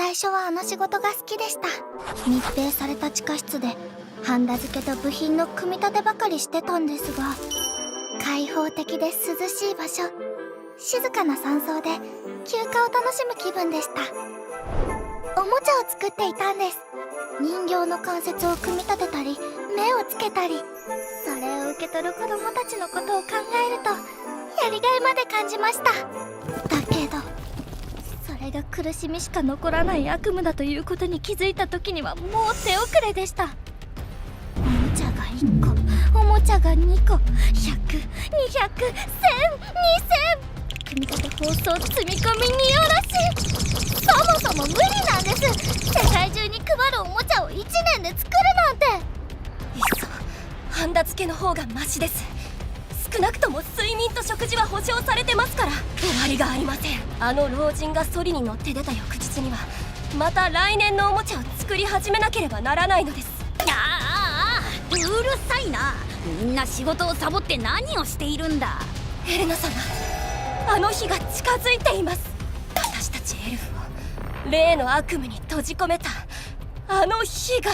最初はあの仕事が好きでした。密閉された地下室でハンダ付けと部品の組み立てばかりしてたんですが、開放的で涼しい場所、静かな山荘で休暇を楽しむ気分でした。おもちゃを作っていたんです。人形の関節を組み立てたり目をつけたり、それを受け取る子供たちのことを考えるとやりがいまで感じました。だけどそれが苦しみしか残らない悪夢だということに気づいた時にはもう手遅れでした。おもちゃが1個、おもちゃが2個、100、200、1000、2000、組み立て包装積み込み荷下ろし、そもそも無理なんです。世界中に配るおもちゃを1年で作るなんて。いっそハンダ付けの方がマシです。少なくとも睡眠と食事は保証されてますから。終わりがありません。あの老人がソリに乗って出た翌日にはまた来年のおもちゃを作り始めなければならないのです。うるさいな。みんな仕事をサボって何をしているんだ。エレナ様、あの日が近づいています。私たちエルフを例の悪夢に閉じ込めたあの日が。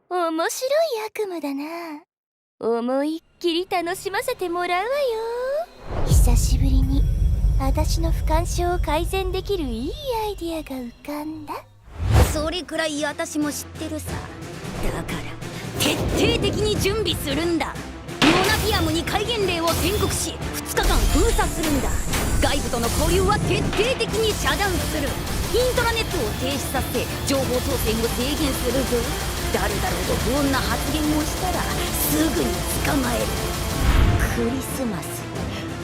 面白い悪夢だな。思いっきり楽しませてもらうわよ。久しぶりに私の不干渉を改善できるいいアイディアが浮かんだ。それくらい私も知ってるさ。だから徹底的に準備するんだ。モナフィアムに戒厳令を宣告し2日間封鎖するんだ。外部との交流は徹底的に遮断する。イントラネットを停止させ情報統制を制限するぞ。誰だろうと不穏な発言をしたらすぐに捕まえる。クリスマス、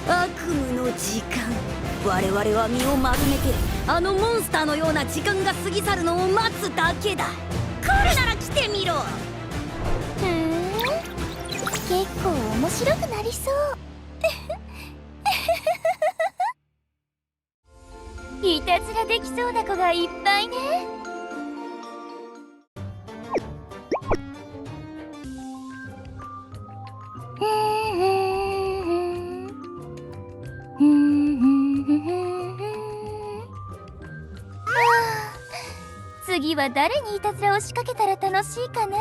悪夢の時間。我々は身を丸めてあのモンスターのような時間が過ぎ去るのを待つだけだ。来るなら来てみろ。結構面白くなりそう。いたずらできそうな子がいっぱいね。次は誰にいたずらを仕掛けたら楽しいかな。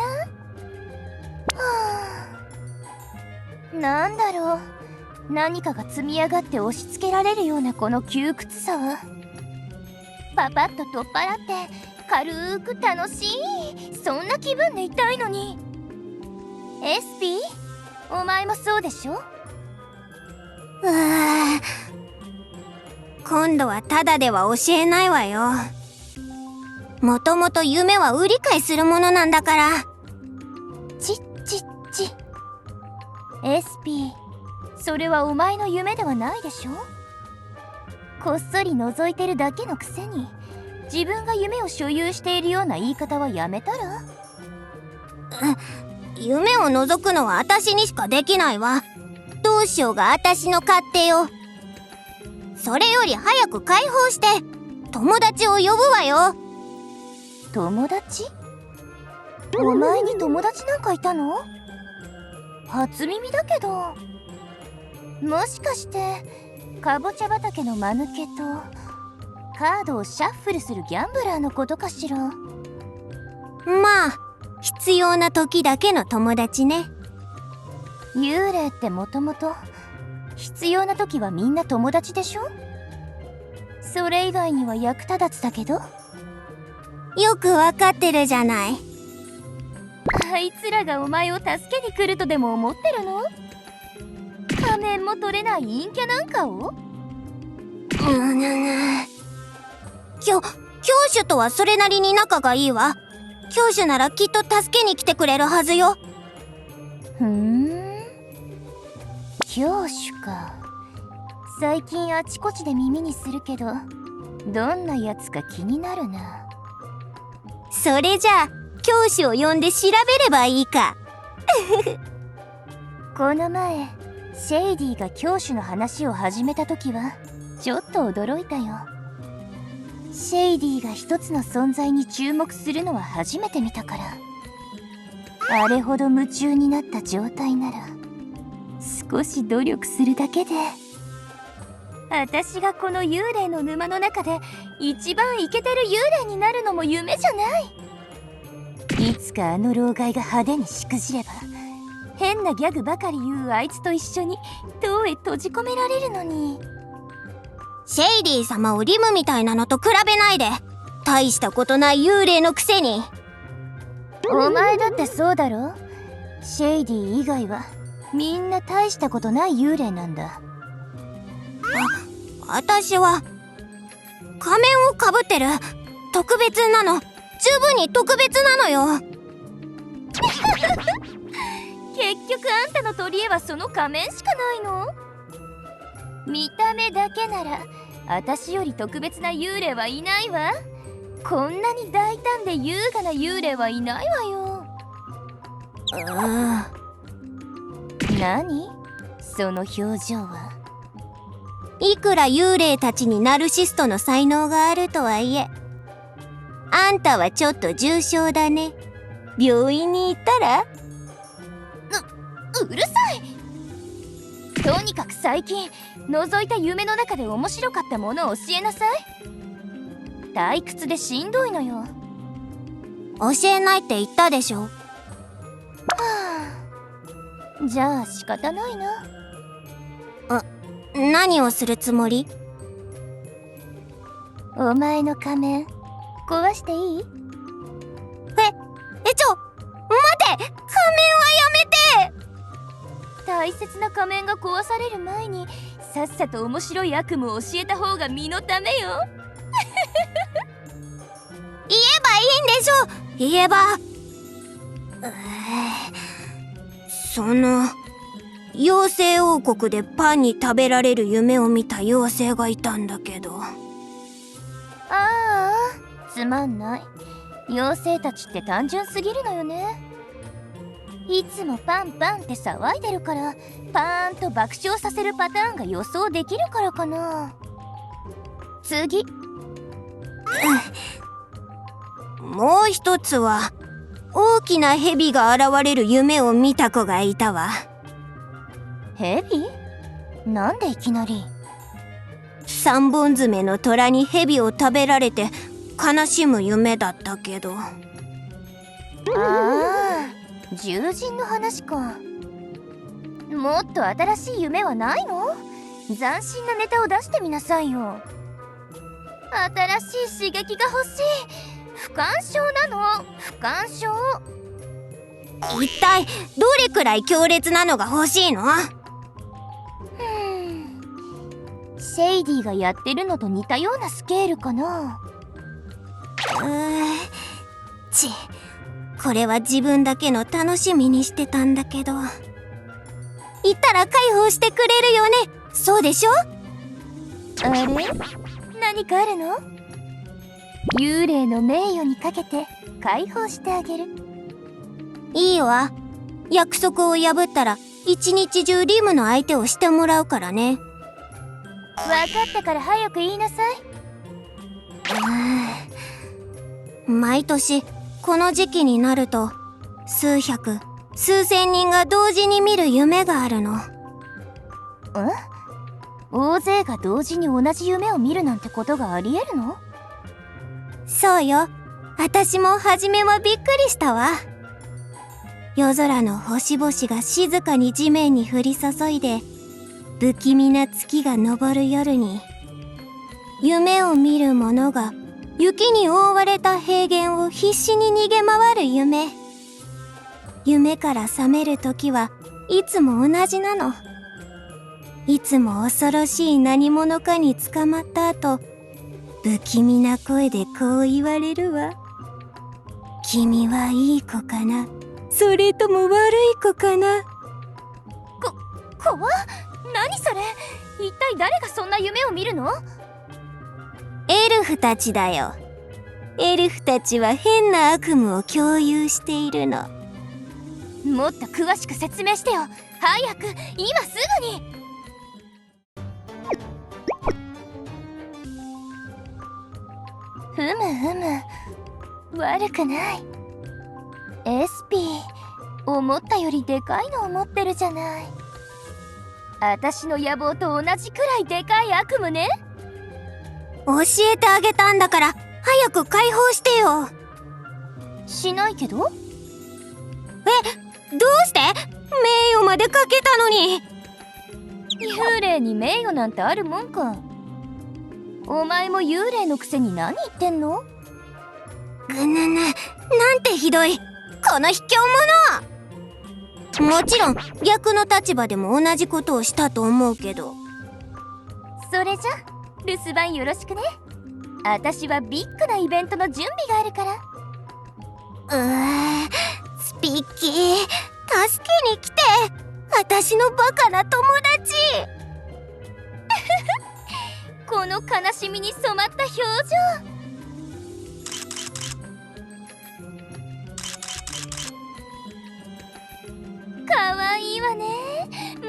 なんだろう、何かが積み上がって押し付けられるようなこの窮屈さは。パパッと取っ払って軽く楽しい、そんな気分でいたいのに。エスピー、お前もそうでしょ。今度はタダでは教えないわよ。もともと夢は売り買いするものなんだから。ちっエスピー、それはお前の夢ではないでしょ。こっそり覗いてるだけのくせに自分が夢を所有しているような言い方はやめたら。夢を覗くのは私にしかできないわ。どうしようが私の勝手よ。それより早く解放して友達を呼ぶわよ。友達？お前に友達なんかいたの？初耳だけど。もしかしてかぼちゃ畑の間抜けとカードをシャッフルするギャンブラーのことかしら。まあ必要な時だけの友達ね。幽霊ってもともと必要な時はみんな友達でしょ。それ以外には役立たずだけど。よくわかってるじゃない。あいつらがお前を助けに来るとでも思ってるの？仮面も取れない陰キャなんかを？教主とはそれなりに仲がいいわ。教主ならきっと助けに来てくれるはずよ。教主か。最近あちこちで耳にするけど、どんなやつか気になるな。それじゃあ教師を呼んで調べればいいか。この前シェイディが教主の話を始めた時はちょっと驚いたよ。シェイディが一つの存在に注目するのは初めて見たから。あれほど夢中になった状態なら少し努力するだけで。私がこの幽霊の沼の中で一番イケてる幽霊になるのも夢じゃない。いつかあの老害が派手にしくじれば、変なギャグばかり言うあいつと一緒に塔へ閉じ込められるのに。シェイディ様をリムみたいなのと比べないで。大したことない幽霊のくせに。お前だってそうだろ。シェイディ以外はみんな大したことない幽霊なんだ。私は仮面をかぶってる。特別なの。十分に特別なのよ。結局あんたの取り柄はその仮面しかないの？見た目だけなら私より特別な幽霊はいないわ。こんなに大胆で優雅な幽霊はいないわよ。何？その表情は。いくら幽霊たちにナルシストの才能があるとはいえ、あんたはちょっと重症だね。病院に行ったら？うるさい。とにかく最近覗いた夢の中で面白かったものを教えなさい。退屈でしんどいのよ。教えないって言ったでしょ。じゃあ仕方ないな。何をするつもり？お前の仮面壊していい？待て！仮面はやめて！大切な仮面が壊される前にさっさと面白い悪夢を教えた方が身のためよ。言えばいいんでしょ。言えば。その妖精王国でパンに食べられる夢を見た妖精がいたんだけど。ああ、つまんない。妖精たちって単純すぎるのよね。いつもパンパンって騒いでるからパーンと爆笑させるパターンが予想できるからかな。次。もう一つは大きな蛇が現れる夢を見た子がいたわ。蛇？なんでいきなり？三本爪の虎に蛇を食べられて悲しむ夢だったけど。ああ、獣人の話か。もっと新しい夢はないの？斬新なネタを出してみなさいよ。新しい刺激が欲しい。不干渉なの。不干渉。一体どれくらい強烈なのが欲しいの？シェイディがやってるのと似たようなスケールかな。これは自分だけの楽しみにしてたんだけど。言ったら解放してくれるよね。そうでしょ？あれ？何かあるの？幽霊の名誉にかけて解放してあげる。いいわ。約束を破ったら一日中リムの相手をしてもらうからね。分かったから早く言いなさい。毎年この時期になると数百数千人が同時に見る夢があるの。大勢が同時に同じ夢を見るなんてことがありえるの？そうよ。私も初めはびっくりしたわ。夜空の星々が静かに地面に降り注いで不気味な月が昇る夜に、夢を見る者が雪に覆われた平原を必死に逃げ回る夢。夢から覚める時はいつも同じなの。いつも恐ろしい何者かに捕まった後、不気味な声でこう言われるわ。君はいい子かな、それとも悪い子かな。怖っ。何それ？一体誰がそんな夢を見るの？エルフたちだよ。エルフたちは変な悪夢を共有しているの。もっと詳しく説明してよ。早く、今すぐに。ふむふむ、悪くない。エスピー、思ったよりでかいのを持ってるじゃない。私の野望と同じくらいでかい悪夢ね。教えてあげたんだから早く解放してよ。しないけど。どうして？名誉までかけたのに。幽霊に名誉なんてあるもんか。お前も幽霊のくせに何言ってんの？ぐぬぬ、なんてひどいこの卑怯者。もちろん逆の立場でも同じことをしたと思うけど。それじゃ留守番よろしくね。私はビッグなイベントの準備があるから。スピッキー、助けに来て。私のバカな友達。この悲しみに染まった表情。かわいいわね。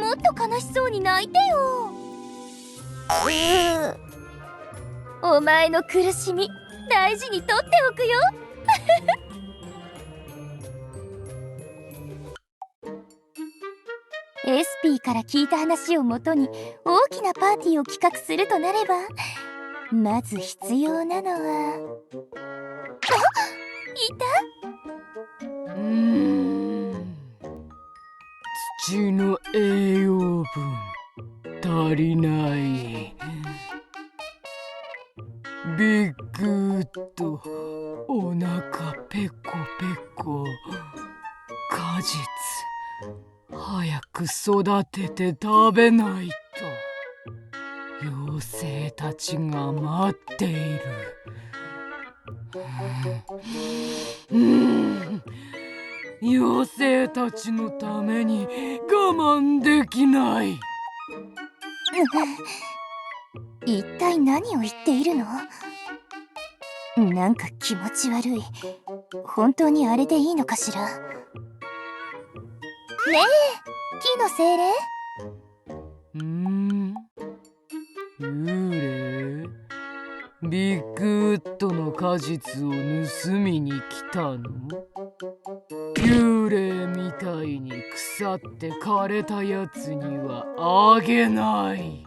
もっと悲しそうに泣いてよ。お前の苦しみ大事にとっておくよ。SP から聞いた話をもとに大きなパーティーを企画するとなれば、まず必要なのは。いた？土の栄養分足りない。ビッグウッド、お腹ペコペコ。果実早く育てて食べないと。妖精たちが待っている。妖精たちのために我慢できない。一体何を言っているの？なんか気持ち悪い。本当にあれでいいのかしら。ねえ、木の精霊？幽霊？ビッグウッドの果実を盗みに来たの？幽霊みたいに腐って枯れたやつにはあげない。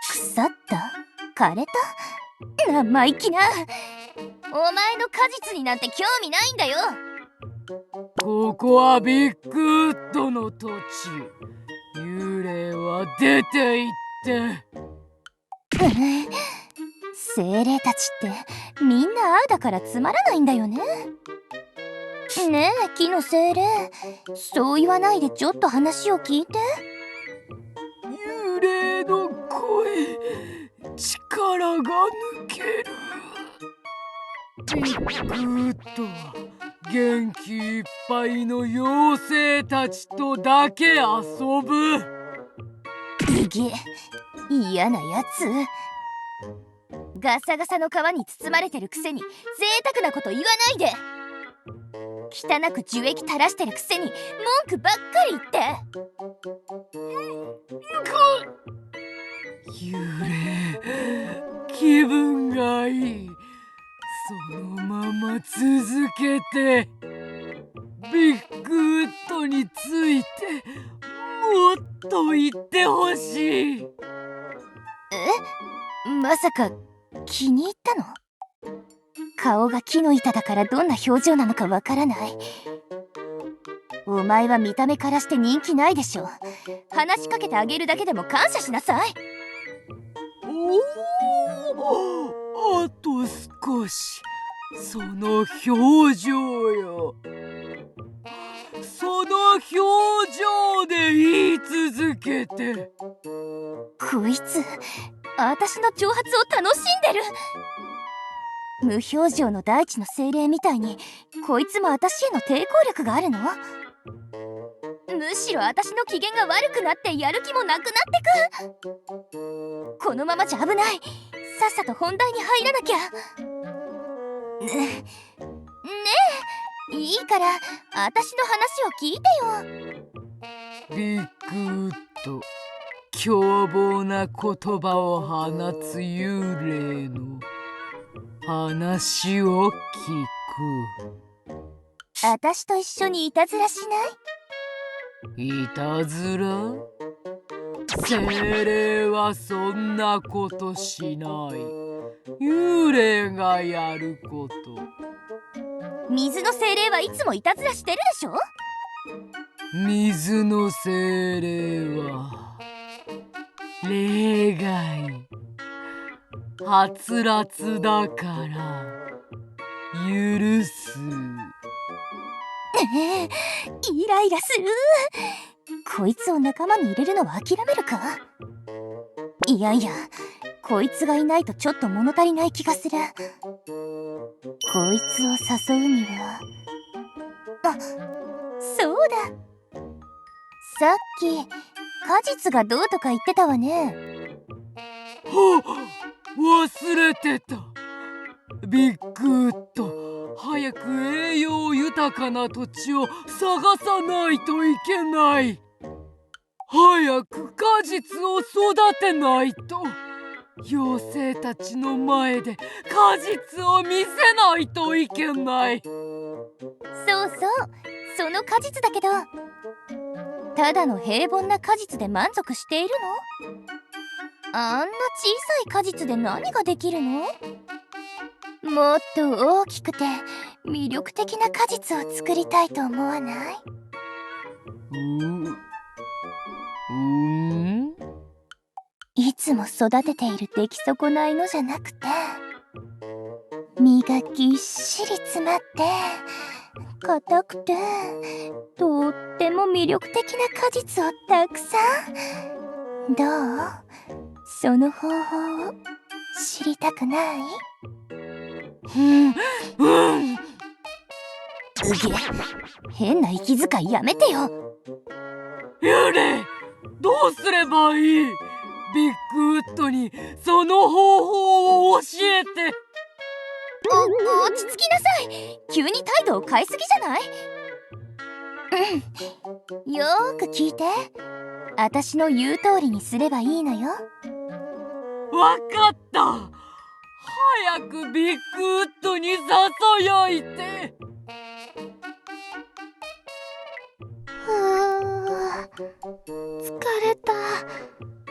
腐った？枯れた？生意気な。お前の果実になんて興味ないんだよ。ここはビッグウッドの土地。幽霊は出て行って。精霊たちってみんなああだからつまらないんだよね。ねえ木の精霊、そう言わないでちょっと話を聞いて。幽霊の声、力が抜ける。ビッグウッドは元気いっぱいの妖精たちとだけ遊ぶ。うげ、嫌なやつ。ガサガサの皮に包まれてるくせに贅沢なこと言わないで。汚く樹液垂らしてるくせに文句ばっかり言って。幽霊、気分がいい。そのまま続けて。ビッグウッドについてもっと言ってほしい。まさか気に入ったの？顔が木の板だからどんな表情なのかわからない。お前は見た目からして人気ないでしょ。話しかけてあげるだけでも感謝しなさい。あと少し。その表情よ。その表情で言い続けて。こいつ私の挑発を楽しんでる。無表情の大地の精霊みたいにこいつも私への抵抗力があるの？むしろ私の機嫌が悪くなってやる気もなくなってく。このままじゃ危ない。さっさと本題に入らなきゃ。ねえ、いいから私の話を聞いてよ。ビッグウッド、凶暴な言葉を放つ幽霊の話を聞く。私と一緒にいたずらしない？いたずら？精霊はそんなことしない。幽霊がやること。水の精霊はいつもいたずらしてるでしょ。水の精霊は例外、はつらつだから許す。イライラする。こいつを仲間に入れるのは諦めるか。いやいや、こいつがいないとちょっと物足りない気がする。こいつを誘うには、あ、そうだ、さっき果実がどうとか言ってたわね。はっ、忘れてた。ビッグウッド、早く栄養豊かな土地を探さないといけない。早く果実を育てないと。妖精たちの前で果実を見せないといけない。そうそう、その果実だけど、ただの平凡な果実で満足しているの？あんな小さい果実で何ができるの？もっと大きくて魅力的な果実を作りたいと思わない？いつも育てている出来損ないのじゃなくて、実がぎっしり詰まって硬くてとっても魅力的な果実をたくさん。どう？その方法を知りたくない？うげ、変な息遣いやめてよ。幽霊、どうすればいい？ビッグウッドにその方法を教えて。落ち着きなさい。急に態度を変えすぎじゃない？よーく聞いて。私の言う通りにすればいいのよ。わかった。早くビッグウッドにささやいて。疲れた。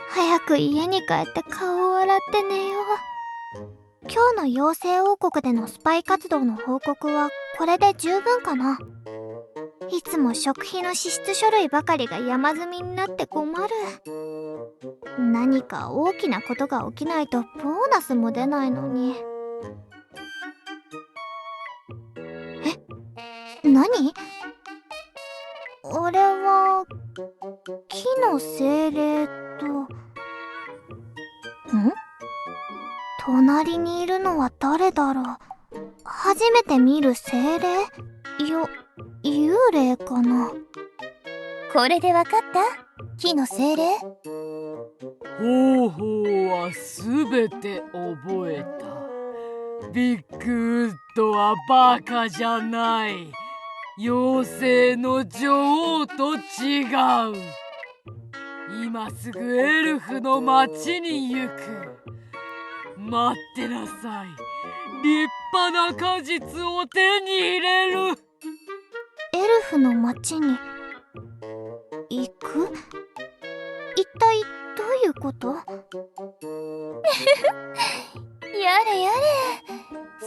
早く家に帰って顔を洗って寝よう。今日の妖精王国でのスパイ活動の報告はこれで十分かな。いつも食費の支出書類ばかりが山積みになって困る。何か大きなことが起きないとボーナスも出ないのに。何？あれは木の精霊と。隣にいるのは誰だろう。初めて見る精霊？幽霊かな。これでわかった？木の精霊？方法はすべて覚えた。ビッグウッドはバカじゃない。妖精の女王と違う。今すぐエルフの町に行く。待ってなさい。立派な果実を手に入れる。エルフの町に行く？一体どういうこと？やれやれ。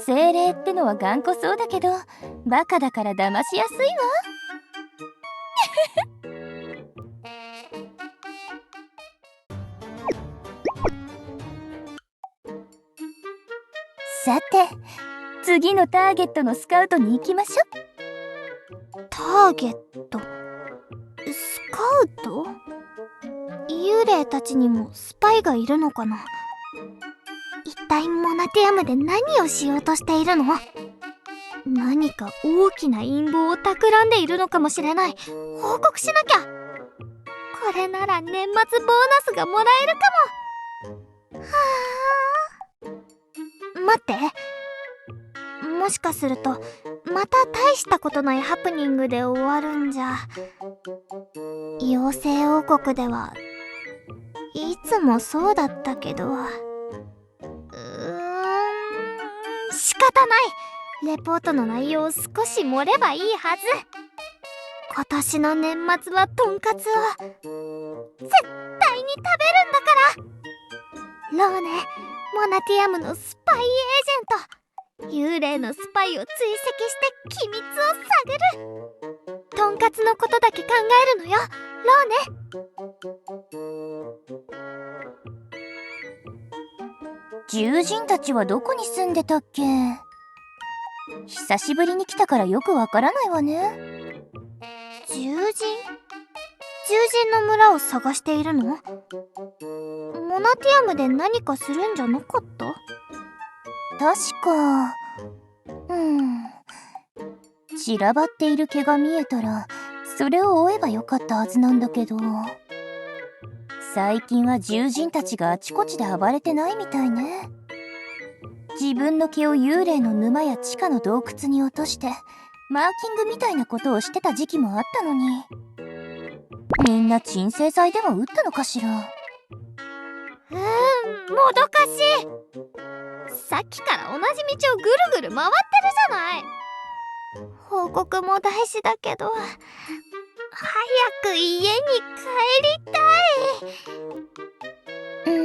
精霊ってのは頑固そうだけどバカだから騙しやすいわ。さて、次のターゲットのスカウトに行きましょ。ターゲット？スカウト？幽霊たちにもスパイがいるのかな。一体モナティアムで何をしようとしているの？何か大きな陰謀を企んでいるのかもしれない。報告しなきゃ。これなら年末ボーナスがもらえるかも。はあ。待って、もしかするとまた大したことないハプニングで終わるんじゃ。妖精王国ではいつもそうだったけど、仕方ない。レポートの内容を少し盛ればいいはず。今年の年末はトンカツを絶対に食べるんだから。ローネ、モナティアムのスパイエージェント、幽霊のスパイを追跡して機密を探る。とんかつのことだけ考えるのよ、ローネ。獣人たちはどこに住んでたっけ？久しぶりに来たからよくわからないわね。獣人の村を探しているの？モナティアムで何かするんじゃなかった？確か、散らばっている毛が見えたらそれを追えばよかったはずなんだけど、最近は獣人たちがあちこちで暴れてないみたいね。自分の毛を幽霊の沼や地下の洞窟に落としてマーキングみたいなことをしてた時期もあったのに、みんな鎮静剤でも打ったのかしら。もどかしい。さっきから同じ道をぐるぐる回ってるじゃない。報告も大事だけど、早く家に帰りたい。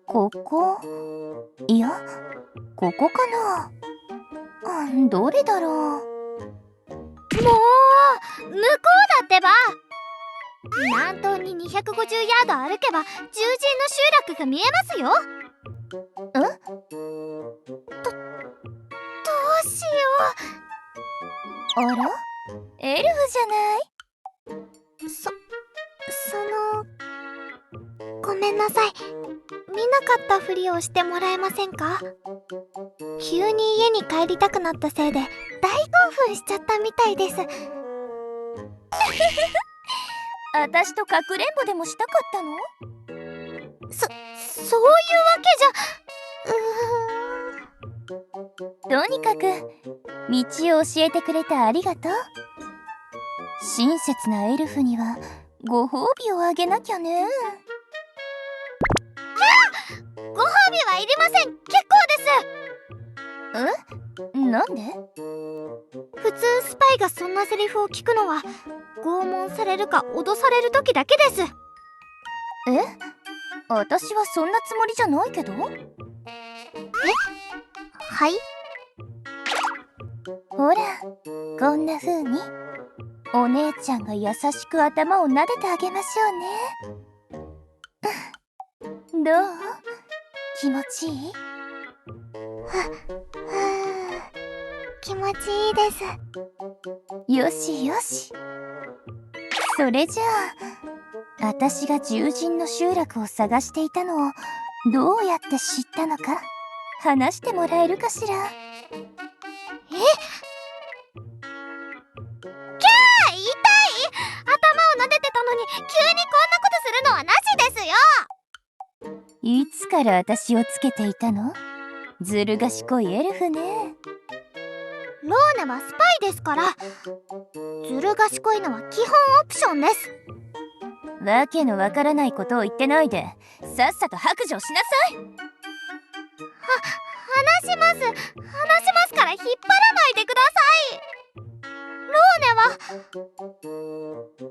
ここ？いや、ここかな。どれだろう。もう向こうだってば。南東に250ヤード歩けば獣人の集落が見えますよ。どうしよあら？エルフじゃない？ごめんなさい。見なかったふりをしてもらえませんか？急に家に帰りたくなったせいで大興奮しちゃったみたいです。私とかくれんぼでもしたかったの？そういうわけじゃ。とにかく道を教えてくれてありがとう。親切なエルフにはご褒美をあげなきゃね。ご褒美はいりません。結構です。なんで？普通スパイがそんなセリフを聞くのは拷問されるか脅される時だけです。私はそんなつもりじゃないけど。はい。ほら、こんな風にお姉ちゃんが優しく頭を撫でてあげましょうね。どう？気持ちいい？気持ちいいです。よしよし。それじゃあ、私が獣人の集落を探していたのをどうやって知ったのか話してもらえるかしら。キャー、痛い。頭を撫でてたのに急にこんなことするのはなしですよ。いつから私をつけていたの？ずる賢いエルフね。ローネはスパイですから、ずる賢いのは基本オプションです。わけのわからないことを言ってないで、さっさと白状しなさい。話しますから引っ張らないでください。ローネは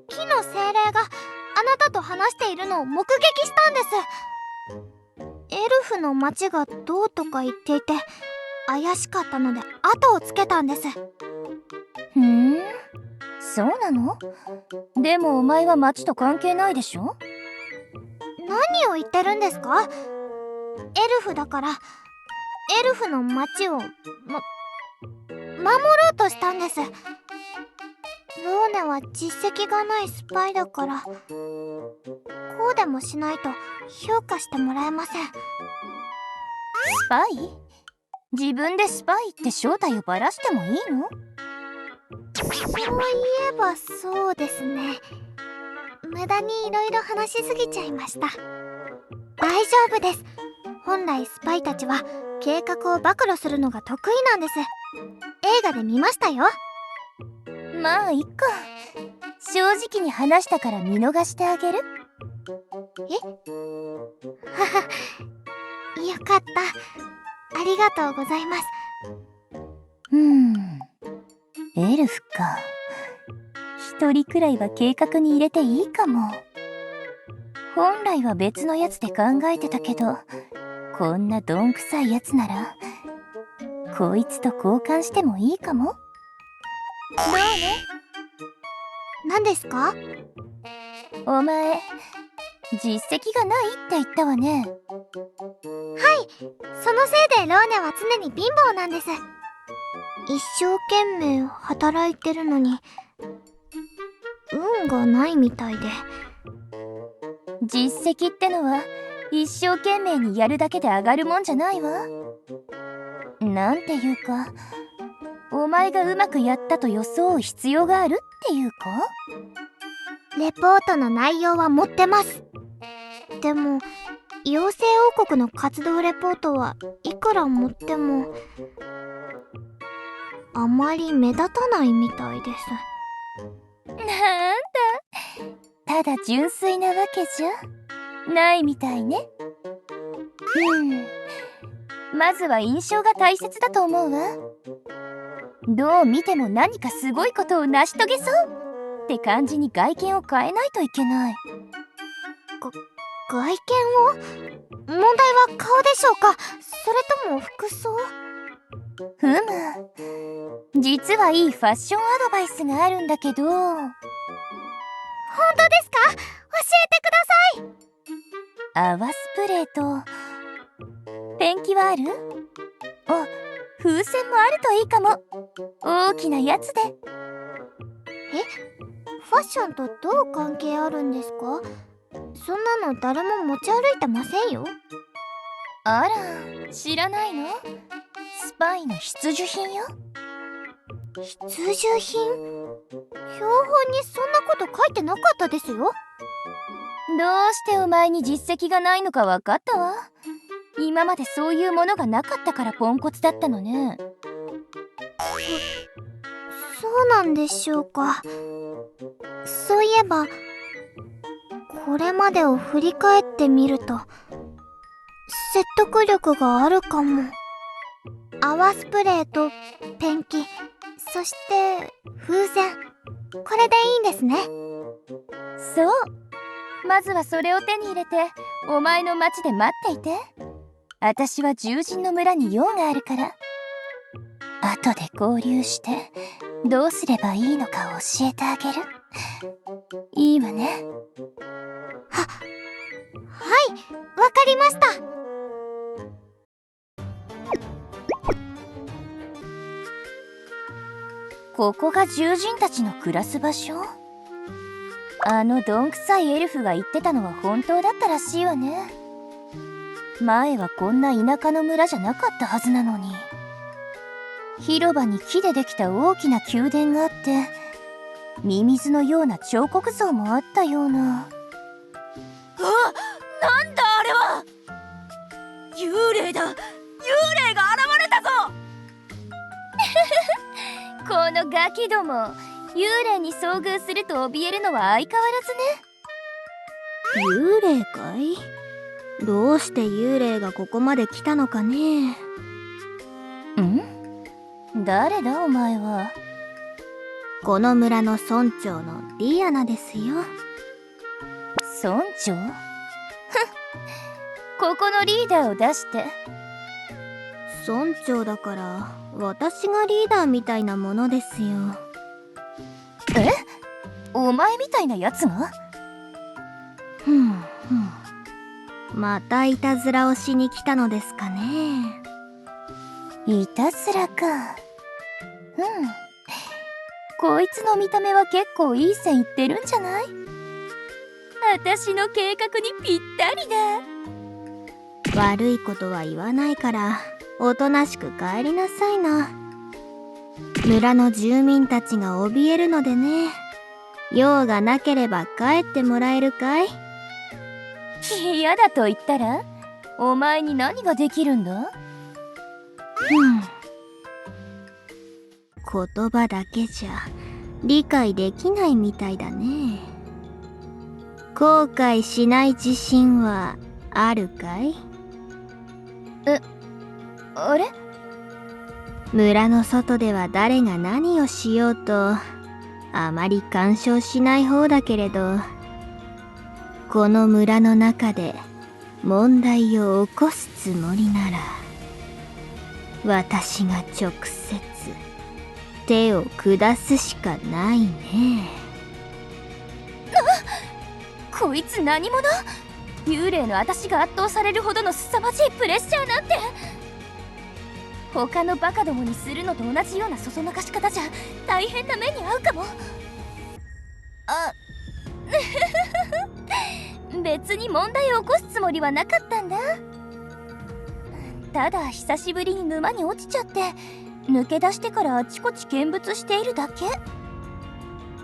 木の精霊があなたと話しているのを目撃したんです。エルフの町がどうとか言っていて怪しかったので後をつけたんです。そうなの？でもお前は町と関係ないでしょ？何を言ってるんですか？エルフだからエルフの町を守ろうとしたんです。ローネは実績がないスパイだから、こうでもしないと評価してもらえません。スパイ？自分でスパイって正体をばらしてもいいの？そういえばそうですね。無駄にいろいろ話しすぎちゃいました。大丈夫です。本来スパイたちは計画を暴露するのが得意なんです。映画で見ましたよ。まあいっか。正直に話したから見逃してあげる。はは、よかった。ありがとうございます。エルフか。一人くらいは計画に入れていいかも。本来は別のやつで考えてたけど、こんなどんくさいやつならこいつと交換してもいいかも。どうね。何ですか？お前実績がないって言ったわね。そのせいでローネは常に貧乏なんです。一生懸命働いてるのに運がないみたいで。実績ってのは一生懸命にやるだけで上がるもんじゃないわ。なんていうか、お前がうまくやったと装う必要があるっていうか。レポートの内容は持ってます。でも妖精王国の活動レポートはいくら持ってもあまり目立たないみたいです。なんだ、ただ純粋なわけじゃないみたいね。まずは印象が大切だと思うわ。どう見ても何かすごいことを成し遂げそうって感じに外見を変えないといけない。外見を？問題は顔でしょうか？それとも服装？ふむ、実はいいファッションアドバイスがあるんだけど。本当ですか？教えてください。泡スプレーとペンキはある？あ、風船もあるといいかも。大きなやつで。ファッションとどう関係あるんですか？そんなの誰も持ち歩いてませんよ。あら、知らないの？スパイの必需品よ。必需品？標本にそんなこと書いてなかったですよ。どうしてお前に実績がないのか分かったわ。今までそういうものがなかったからポンコツだったのね。そうなんでしょうか。そういえばこれまでを振り返ってみると説得力があるかも。泡スプレーとペンキ、そして風船、これでいいんですね。そう、まずはそれを手に入れてお前の町で待っていて。私は獣人の村に用があるから。後で合流してどうすればいいのか教えてあげる。いいわね。はい、わかりました。ここが獣人たちの暮らす場所？あのどんくさいエルフが言ってたのは本当だったらしいわね。前はこんな田舎の村じゃなかったはずなのに。広場に木でできた大きな宮殿があって、ミミズのような彫刻像もあったような。なんだあれは！幽霊だ！幽霊が現れたぞ！このガキども、幽霊に遭遇すると怯えるのは相変わらずね。幽霊かい？どうして幽霊がここまで来たのかね。誰だお前は？この村の村長のディアナですよ。村長？ここのリーダーを出して。村長だから私がリーダーみたいなものですよ。え？お前みたいなやつが？またいたずらをしに来たのですかね。いたずらか。こいつの見た目は結構いい線いってるんじゃない？私の計画にぴったりだ。悪いことは言わないからおとなしく帰りなさいな。村の住民たちが怯えるのでね。用がなければ帰ってもらえるかい？嫌だと言ったらお前に何ができるんだ？言葉だけじゃ理解できないみたいだね。後悔しない自信はあるかい？あれ？村の外では誰が何をしようとあまり干渉しない方だけれど、この村の中で問題を起こすつもりなら、私が直接手を下すしかないね。こいつ何者？幽霊の私が圧倒されるほどの凄まじいプレッシャーなんて。他のバカどもにするのと同じようなそそのかし方じゃ大変な目に遭うかも。あ別に問題を起こすつもりはなかったんだ。ただ久しぶりに沼に落ちちゃって抜け出してからあちこち見物しているだけ。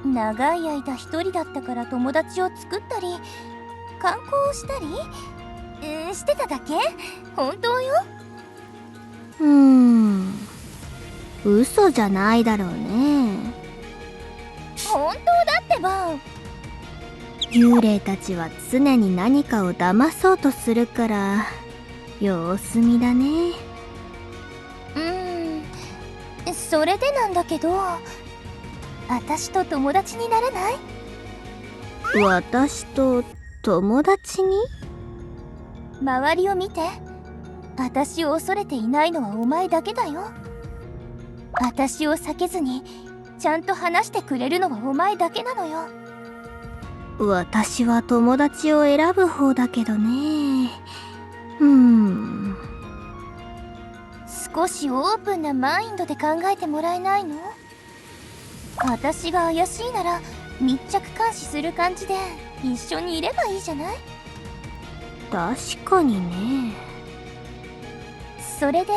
長い間一人だったから友達を作ったり観光をしたり、してただけ。本当よ。嘘じゃないだろうね。本当だってば。幽霊たちは常に何かを騙そうとするから様子見だね。それでなんだけど、私と友達にならない？私と友達に？周りを見て。私を恐れていないのはお前だけだよ。私を避けずにちゃんと話してくれるのはお前だけなのよ。私は友達を選ぶ方だけどね。少しオープンなマインドで考えてもらえないの？私が怪しいなら密着監視する感じで一緒にいればいいじゃない？確かにね。それで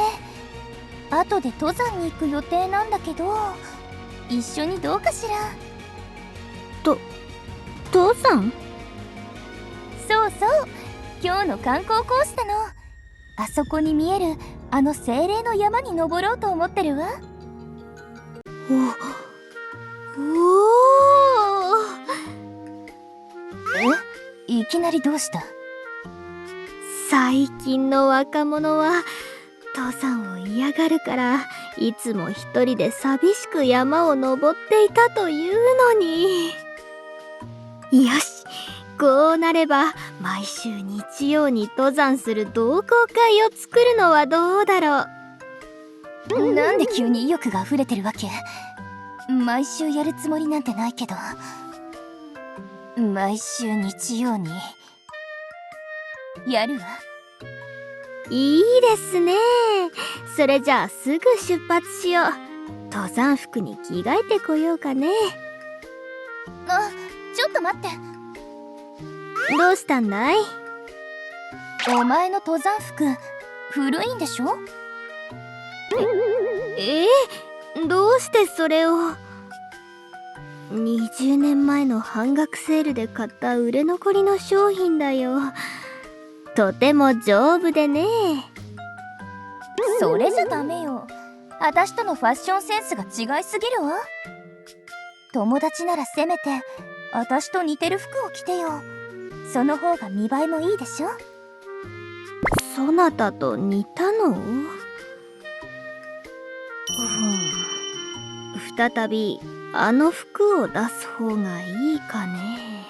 後で登山に行く予定なんだけど、一緒にどうかしら？登山？そうそう、今日の観光コースだの。あそこに見えるあの精霊の山に登ろうと思ってるわ。いきなりどうした？最近の若者は登山を嫌がるからいつも一人で寂しく山を登っていたというのに。よし、こうなれば毎週日曜に登山する同好会を作るのはどうだろう。なんで急に意欲が溢れてるわけ？毎週やるつもりなんてないけど。毎週日曜にやるわ。いいですね。それじゃあすぐ出発しよう。登山服に着替えてこようかね。ちょっと待って。どうしたんだい？お前の登山服古いんでしょ？どうしてそれを？20年前の半額セールで買った売れ残りの商品だよ。とても丈夫でね。それじゃダメよ。私とのファッションセンスが違いすぎるわ。友達ならせめて私と似てる服を着てよ。その方が見栄えもいいでしょ。そなたと似たの？再びあの服を出す方がいいかね。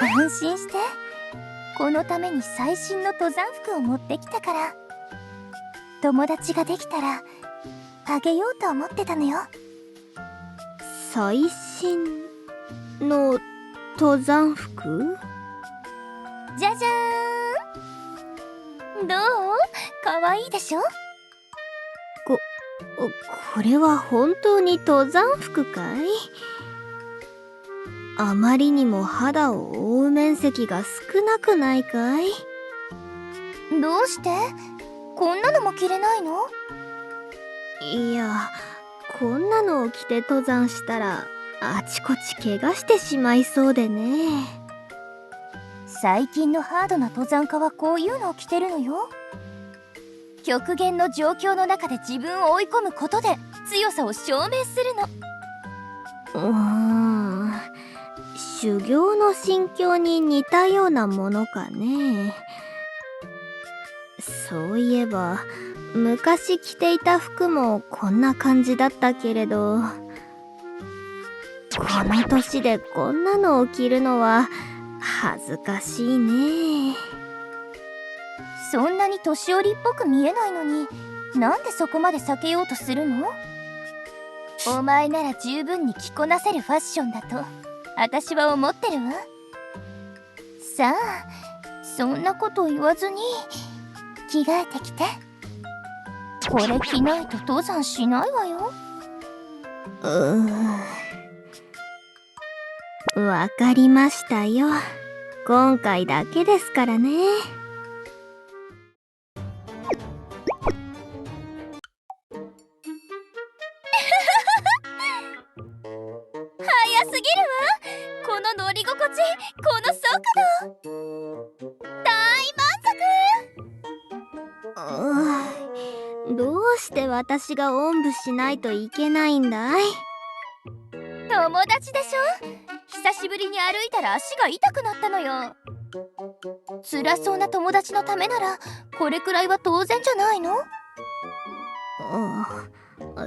安心して。このために最新の登山服を持ってきたから。友達ができたらあげようと思ってたのよ。最新の登山服？じゃじゃーん。どう？かわいいでしょ？これは本当に登山服かい？あまりにも肌を覆う面積が少なくないかい？どうして？こんなのも着れないの？いや、こんなのを着て登山したらあちこち怪我してしまいそうでね。最近のハードな登山家はこういうのを着てるのよ。極限の状況の中で自分を追い込むことで強さを証明するの。修行の心境に似たようなものかね。そういえば昔着ていた服もこんな感じだったけれど、この年でこんなのを着るのは恥ずかしいね。そんなに年寄りっぽく見えないのに、なんでそこまで避けようとするの？お前なら十分に着こなせるファッションだと私は思ってるわ。さあ、そんなこと言わずに着替えてきて。これ着ないと登山しないわよ。わかりましたよ。今回だけですからね。早すぎるわ、この乗り心地、この速度。大満足。どうして私がおんぶしないといけないんだい？友達でしょ。久しぶりに歩いたら足が痛くなったのよ。辛そうな友達のためならこれくらいは当然じゃないの？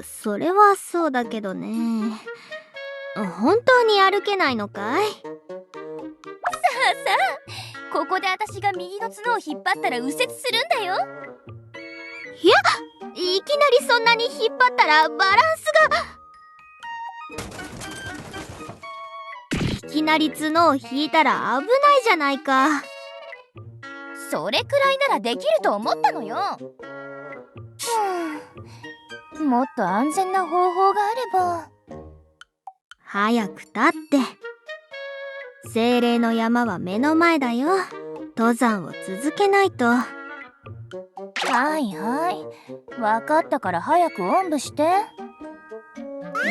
それはそうだけどね。本当に歩けないのかい？さあ、ここで私が右の角を引っ張ったら右折するんだよ。いや、いきなりそんなに引っ張ったらバランスが。いきなり角を引いたら危ないじゃないか。それくらいならできると思ったのよ。もっと安全な方法があれば。早く立って。精霊の山は目の前だよ。登山を続けないと。はいはい、分かったから早くおんぶして。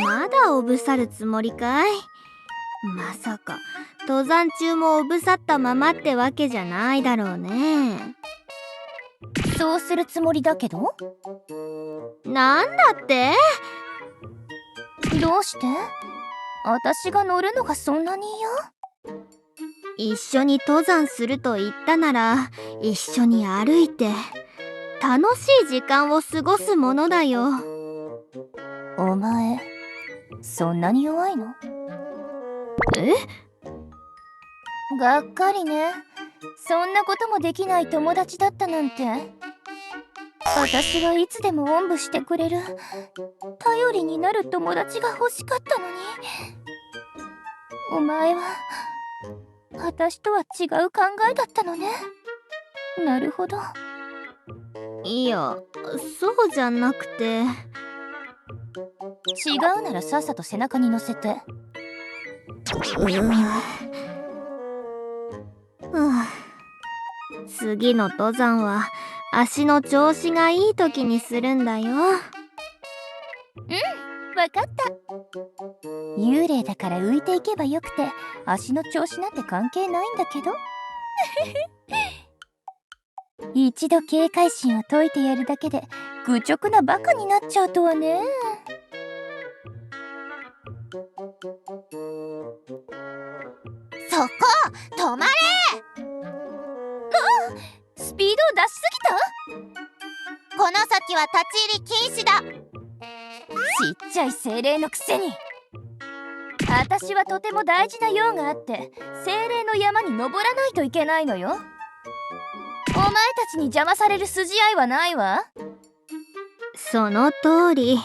まだおぶさるつもりかい？まさか登山中もおぶさったままってわけじゃないだろうね。そうするつもりだけど。なんだって？どうして？私が乗るのがそんなに一緒に登山すると言ったなら一緒に歩いて楽しい時間を過ごすものだよ。嫌？お前そんなに弱いの？がっかりね。そんなこともできない友達だったなんて。私はいつでもおんぶしてくれる頼りになる友達が欲しかったのに。お前は私とは違う考えだったのね。なるほど。いや、そうじゃなくて。違うならさっさと背中に乗せて。次の登山は足の調子がいい時にするんだよ。わかった。幽霊だから浮いていけばよくて足の調子なんて関係ないんだけど。一度警戒心を解いてやるだけで愚直なバカになっちゃうとはね。そこ止まれ。スピードを出しすぎた？この先は立ち入り禁止だ。ちっちゃい精霊のくせに。私はとても大事な用があって精霊の山に登らないといけないのよ。お前たちに邪魔される筋合いはないわ。その通り。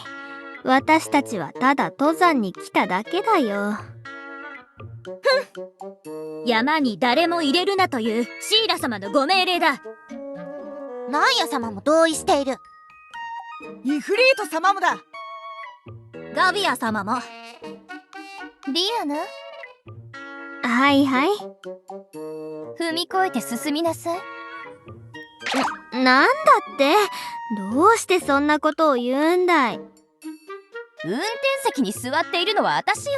私たちはただ登山に来ただけだよ。山に誰も入れるなというシーラ様のご命令だ。ナイア様も同意している。イフリート様もだ。ガビア様も。リアナ、はいはい。踏み越えて進みなさい。なんだって？どうしてそんなことを言うんだい？運転席に座っているのは私よ。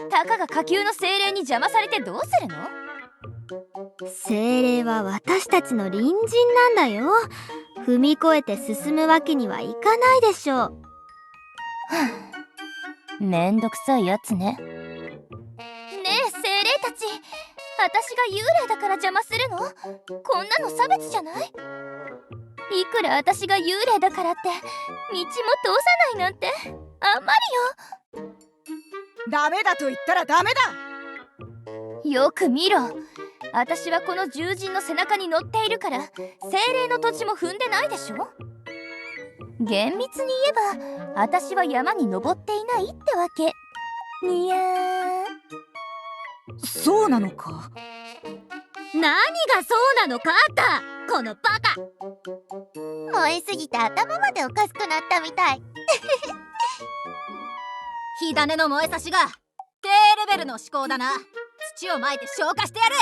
たかが下級の精霊に邪魔されてどうするの？精霊は私たちの隣人なんだよ。踏み越えて進むわけにはいかないでしょう。めんどくさいやつね。ねえ精霊たち、私が幽霊だから邪魔するの？こんなの差別じゃない？いくら私が幽霊だからって道も通さないなんてあんまりダメだと言ったらダメだ。よ。よく見ろ、私はこの獣人の背中に乗っているから精霊の土地も踏んでないでしょ。厳密に言えば私は山に登っていないってわけ。にゃー。そうなのか。何がそうなのかあった、このバカ。燃えすぎて頭までおかしくなったみたい。火種の燃えさしが低レベルの思考だな。土をまいて消化してやる。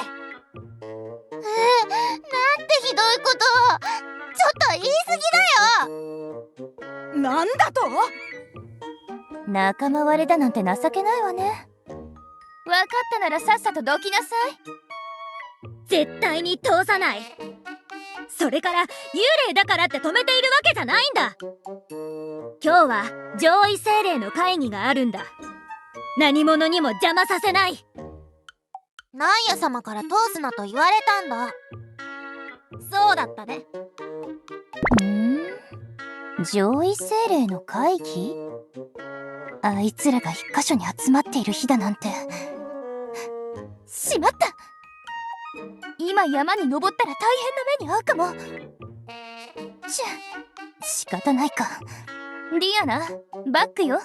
なんてひどいことを。ちょっと言い過ぎだよ。なんだと。仲間割れだなんて情けないわね。分かったならさっさとどきなさい。絶対に通さない。それから幽霊だからって止めているわけじゃないんだ。今日は上位精霊の会議があるんだ。何者にも邪魔させない。ナイア様から通すなと言われたんだ。そうだったね。上位精霊の会議？あいつらが一箇所に集まっている日だなんて。しまった！今山に登ったら大変な目に遭うかも。仕方ないか。ディアナ、バックよ。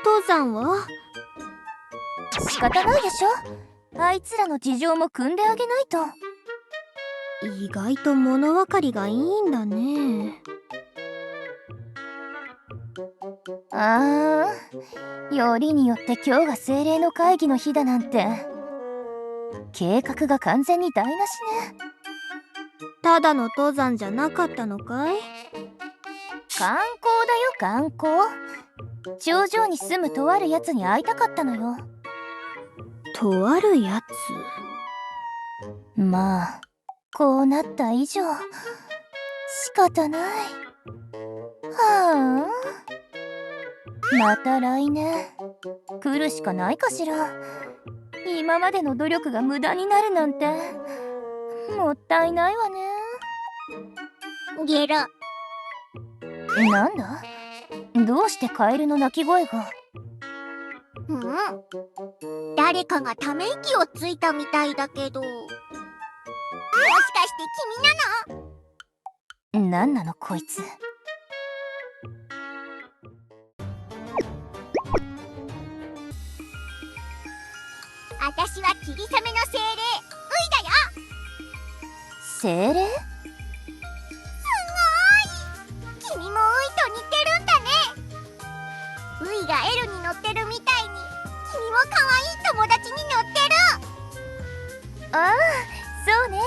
登山は？仕方ないでしょ。あいつらの事情も汲んであげないと。意外と物分かりがいいんだね。よりによって今日が精霊の会議の日だなんて。計画が完全に台無しね。ただの登山じゃなかったのかい？観光だよ、観光。頂上に住むとあるやつに会いたかったのよ。とあるやつ？まあこうなった以上仕方ない。はあ、また来年来るしかないかしら。今までの努力が無駄になるなんてもったいないわね。ゲロ。なんだ？どうしてカエルの鳴き声が？誰かがため息をついたみたいだけど。もしかして君なの？なんなのこいつ。私は霧雨の精霊、ウイだよ。精霊？君もウイと似てるんだね。ウイがエルに乗ってるみたいに、君も可愛い友達に乗ってる。ああ、そうね。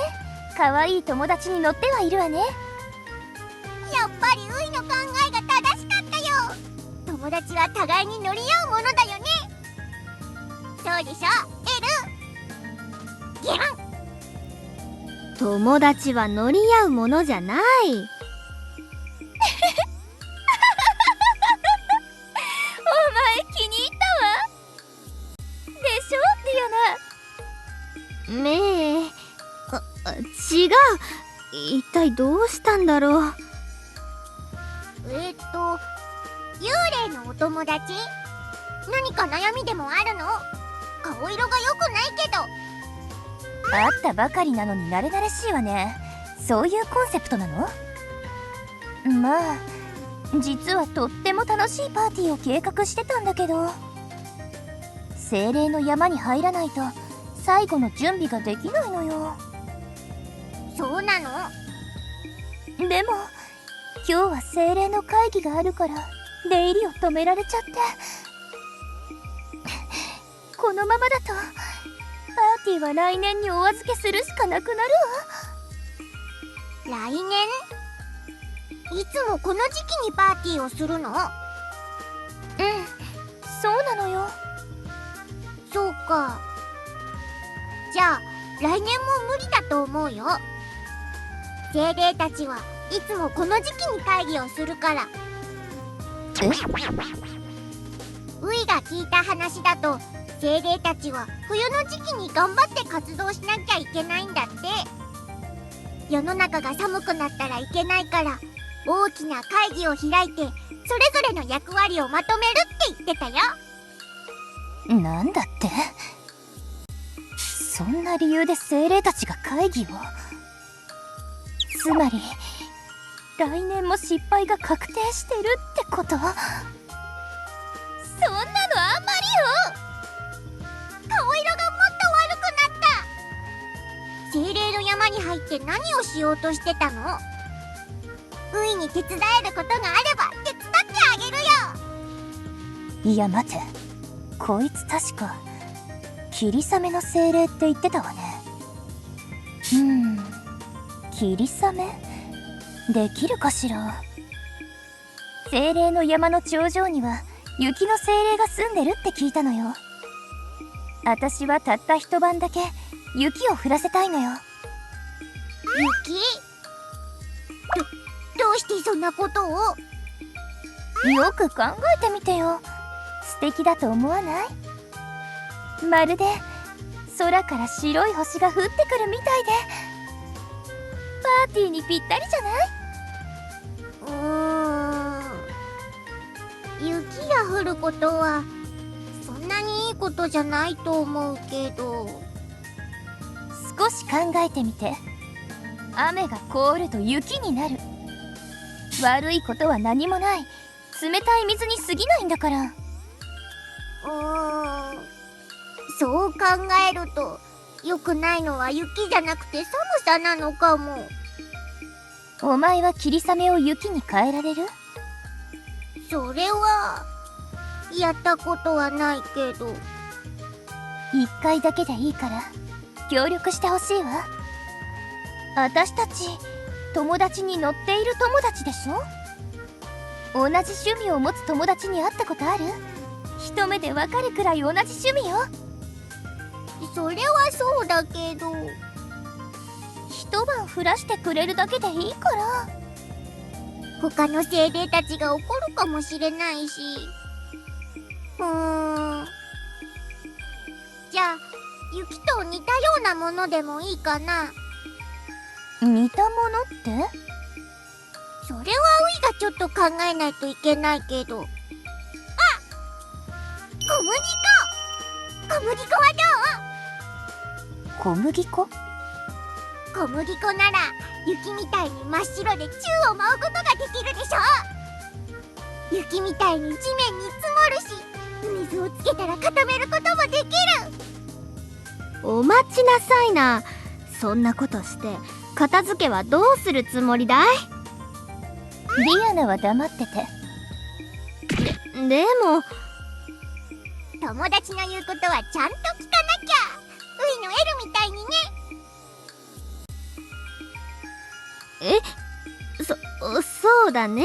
可愛い友達に乗ってはいるわね。やっぱりウイの考えが正しかったよ。友達は互いに乗り合うものだよね。そうでしょ、エル？ギャン。友達は乗り合うものじゃない。お前気に入ったわ。でしょ、ディアナ。ねえ、違う。一体どうしたんだろう。幽霊のお友達？何か悩みでもあるの？顔色が良くないけど。会ったばかりなのに慣れ慣れしいわね。そういうコンセプトなの？まあ実はとっても楽しいパーティーを計画してたんだけど、精霊の山に入らないと最後の準備ができないのよ。そうなの？でも今日は精霊の会議があるから出入りを止められちゃって。このままだとパーティーは来年にお預けするしかなくなるわ。来年？いつもこの時期にパーティーをするの？そうなのよ。そうか。じゃあ来年も無理だと思うよ。精霊たちはいつもこの時期に会議をするから。ウイが聞いた話だと、精霊たちは冬の時期に頑張って活動しなきゃいけないんだって。世の中が寒くなったらいけないから、大きな会議を開いてそれぞれの役割をまとめるって言ってたよ。なんだって？そんな理由で精霊たちが会議を？つまり来年も失敗が確定してるってこと？そんなのあんまりよ。顔色がもっと悪くなった。精霊の山に入って何をしようとしてたの？ウイに手伝えることがあれば手伝ってあげるよ。いや待て、こいつ確か霧雨の精霊って言ってたわね。霧雨できるかしら。精霊の山の頂上には雪の精霊が住んでるって聞いたのよ。私はたった一晩だけ雪を降らせたいのよ。雪？どうしてそんなことを？よく考えてみてよ。素敵だと思わない？まるで空から白い星が降ってくるみたいで、パーティーにぴったりじゃない？雪が降ることはそんなにいいことじゃないと思うけど。少し考えてみて。雨が凍ると雪になる。悪いことは何もない。冷たい水に過ぎないんだから。そう考えると良くないのは雪じゃなくて寒さなのかも。お前は霧雨を雪に変えられる？それはやったことはないけど。一回だけでいいから協力してほしいわ。私たち友達に乗っている友達でしょ？同じ趣味を持つ友達に会ったことある？一目でわかるくらい同じ趣味よ。それはそうだけど。一晩降らしてくれるだけでいいから。他の精霊たちが怒るかもしれないし。じゃあ雪と似たようなものでもいいかな。似たものって？それはウイがちょっと考えないといけないけど。小麦粉は小麦粉？どう？小麦粉なら雪みたいに真っ白で宙を舞うことができるでしょ。雪みたいに地面に積もるし、水をつけたら固めることもできる。お待ちなさいな。そんなことして片付けはどうするつもりだい？リアナは黙ってて。でも友達の言うことはちゃんと聞かなきゃ。ウイのエルみたいにね。そうだね。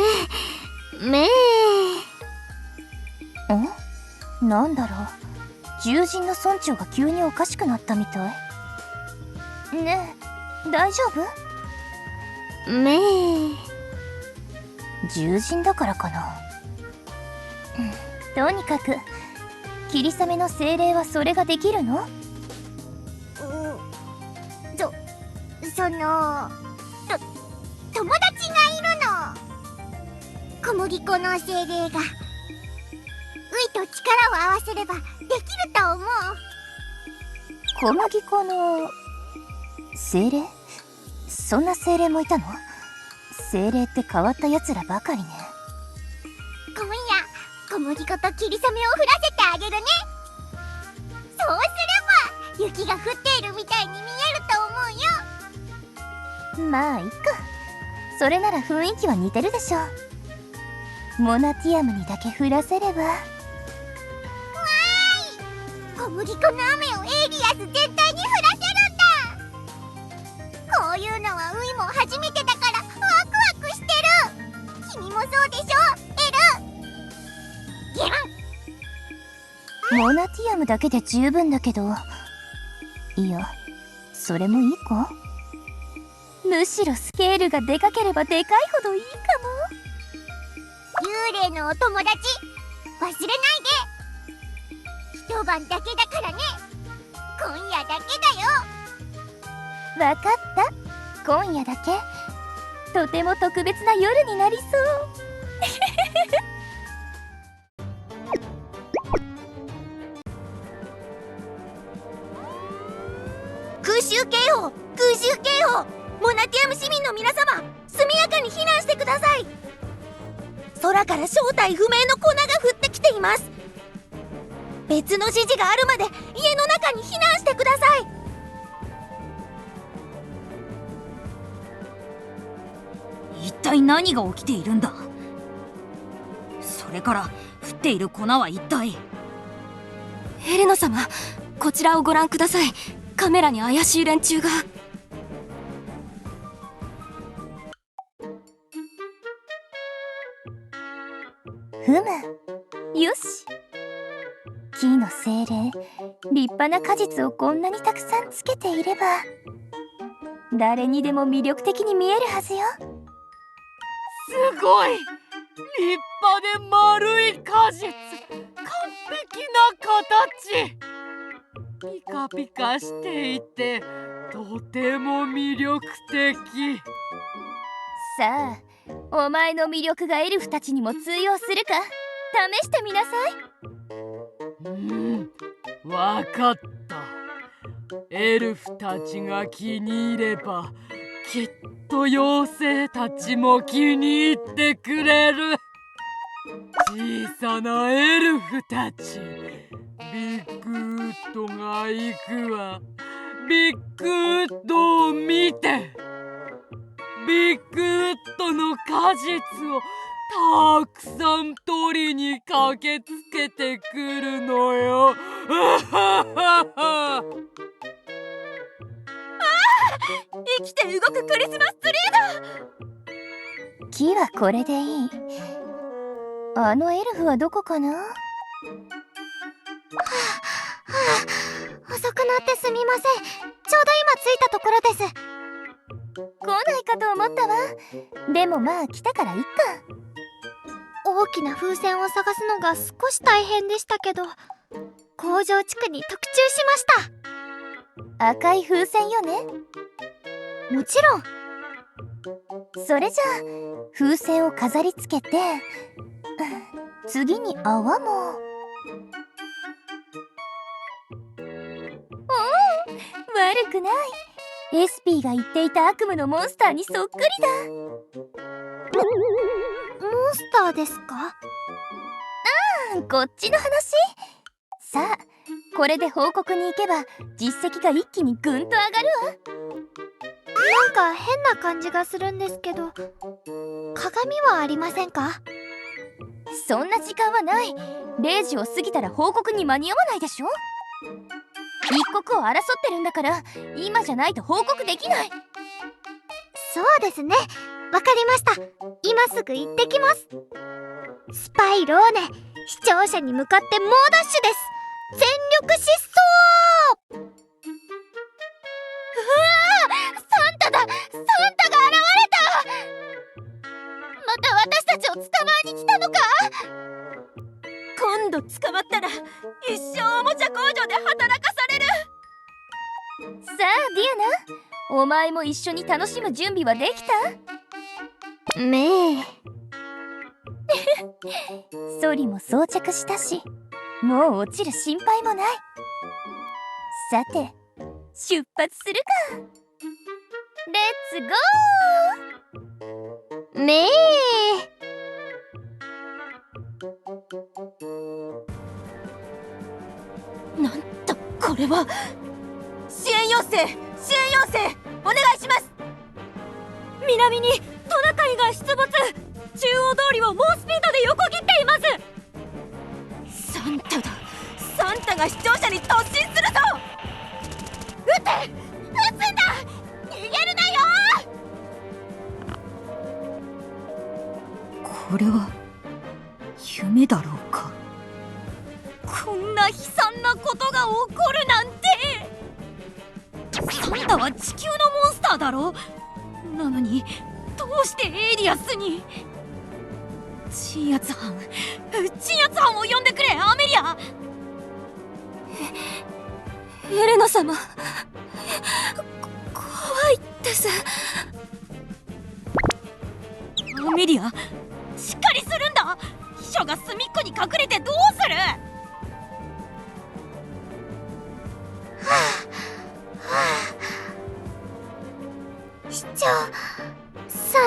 なんだろう。獣人の村長が急におかしくなったみたい。ねえ、大丈夫？獣人だからかな。とにかく霧雨の精霊はそれができるの？友達がいるの。小麦粉の精霊がウイと力を合わせればできると思う。小麦粉の精霊？そんな精霊もいたの？精霊って変わったやつらばかりね。今夜小麦粉と霧雨を降らせてあげるね。そうすれば雪が降っているみたいに見えると思うよ。まあいっか。それなら雰囲気は似てるでしょ。モナティアムにだけ降らせれば。小麦粉の雨をエイリアス全体に降らせるんだ。こういうのはウイも初めてだからワクワクしてる。君もそうでしょ、エル？ギャン。モナティアムだけで十分だけど。いや、それもいいか？むしろスケールがでかければでかいほどいいか幽霊のお友達忘れないで。一晩だけだからね。今夜だけだよ。も。わかった。今夜だけ。とても特別な夜になりそう。ナティアム市民の皆様、速やかに避難してください。空から正体不明の粉が降ってきています。別の指示があるまで家の中に避難してください。一体何が起きているんだ。それから降っている粉は一体。エレノ様、こちらをご覧ください。カメラに怪しい連中が。ふむ、よし。木の精霊、立派な果実をこんなにたくさんつけていれば誰にでも魅力的に見えるはずよ。すごい、立派で丸い果実、完璧な形。ピカピカしていてとても魅力的。さあ、お前の魅力がエルフたちにも通用するか試してみなさい。わかった。エルフたちが気に入ればきっと妖精たちも気に入ってくれる。小さなエルフたち、ビッグウッドが行くわ。ビッグウッドを見て。ビッグウッドの果実をたくさん取りに駆けつけてくるのよ。生きて動くクリスマスツリーだ。木はこれでいい。あのエルフはどこかな。遅くなってすみません。ちょうど今着いたところです。来ないかと思ったわ。でもまあ来たからいっか。大きな風船を探すのが少し大変でしたけど、工場地区に特注しました。赤い風船よね。もちろん。それじゃあ風船を飾りつけて、次に泡も。悪くない。エスピーが言っていた悪夢のモンスターにそっくりだ。モンスターですか？こっちの話。さあ、これで報告に行けば実績が一気にぐんと上がるわ。なんか変な感じがするんですけど、鏡はありませんか？そんな時間はない。0時を過ぎたら報告に間に合わないでしょ。一刻を争ってるんだから今じゃないと報告できない。そうですね、わかりました。今すぐ行ってきます。スパイローネ、視聴者に向かって猛ダッシュです。全力疾走。サンタだ、サンタが現れた。また私たちを捕まえに来たのか？今度捕まったら一生おもちゃ工場で働かされる。さあディアナ、お前も一緒に楽しむ準備はできた？めえ。ソリも装着したし、もう落ちる心配もない。さて出発するか。レッツゴー。めえ。なんとこれは。支援要請、支援要請お願いします。南にトナカイが出没。中央通りを猛スピードで横切っています。サンタだ、サンタが視聴者に突進するぞ。撃て、撃つんだ、逃げるなよ。これは夢だろうか。こんな悲惨なことが起こるなんて。サンタは地球のモンスターだろ。なのにどうしてエイリアスに。鎮圧班を呼んでくれ、アメリア。エレナ様、怖いです。アメリア、しっかりするんだ。秘書が隅っこに隠れてどうする。秘市長さん。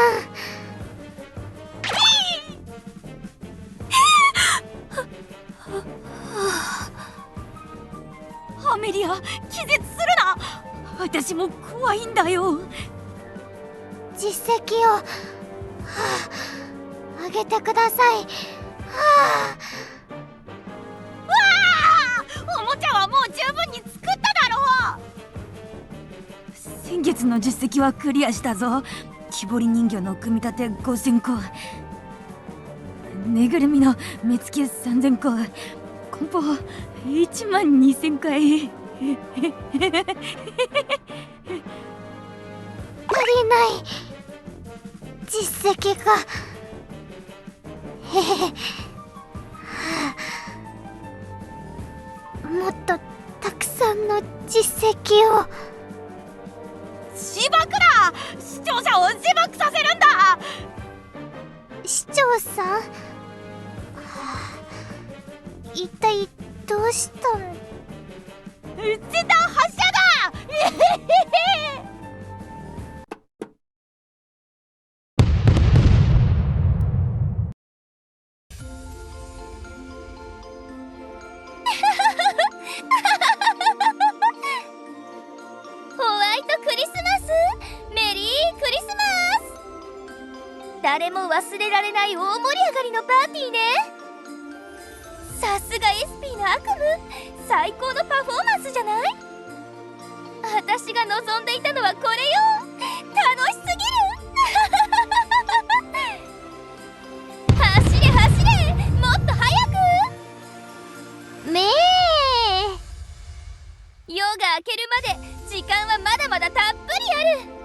アメリア、気絶するな。私も怖いんだよ。実績を、あげてください。おもちゃはもう十分に作っただろう。先月の実績はクリアしたぞ。木彫り人形の組み立て5000個、ぬいぐるみの目付け3000個、梱包1万2000回。足りない実績が。もっとたくさんの実績を。自爆だ。視聴者を自爆させるんだ。市長さん、一体どうしたん？絶対発射だ。ホワイトクリスマス、メリークリスマス。誰も忘れられない大盛り上がりのパーティーね。さすが SP の悪夢、最高のパフォーマンスじゃない。私が望んでいたのはこれよ。楽しすぎる。走れ走れ、もっと早く。め夜が明けるまで時間はまだまだたっぷりある。